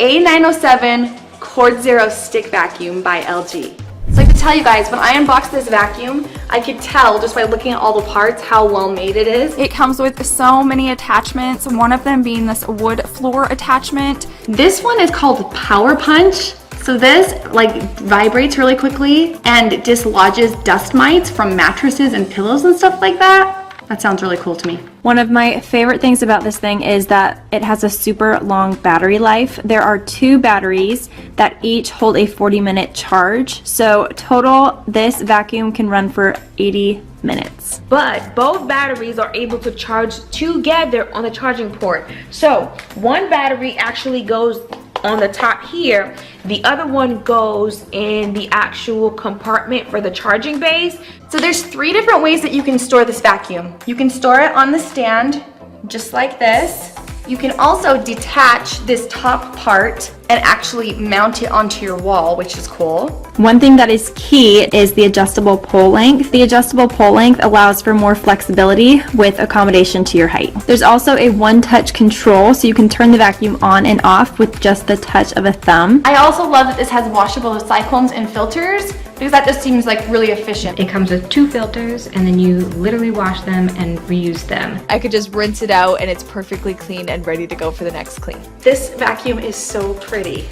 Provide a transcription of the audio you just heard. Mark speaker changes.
Speaker 1: A907 Cordzero stick vacuum by LG. So I have to tell you guys, when I unboxed this vacuum, I could tell just by looking at all the parts how well made it is.
Speaker 2: It comes with so many attachments, one of them being this wood floor attachment.
Speaker 1: This one is called Power Punch. So this like vibrates really quickly and dislodges dust mites from mattresses and pillows and stuff like that. That sounds really cool to me.
Speaker 2: One of my favorite things about this thing is that it has a super long battery life. There are 2 batteries that each hold a 40-minute charge. So total, this vacuum can run for 80 minutes.
Speaker 3: But both batteries are able to charge together on the charging port. So one battery actually goes on the top here, the other one goes in the actual compartment for the charging base.
Speaker 1: So there's 3 different ways that you can store this vacuum. You can store it on the stand, just like this. You can also detach this top part and actually mount it onto your wall, which is cool.
Speaker 2: One thing that is key is the adjustable pole length. The adjustable pole length allows for more flexibility with accommodation to your height. There's also a one-touch control, so you can turn the vacuum on and off with just the touch of a thumb.
Speaker 1: I also love that this has washable cyclones and filters, because that just seems like really efficient.
Speaker 3: It comes with 2 filters and then you literally wash them and reuse them.
Speaker 4: I could just rinse it out and it's perfectly clean and ready to go for the next clean.
Speaker 1: This vacuum is so pretty.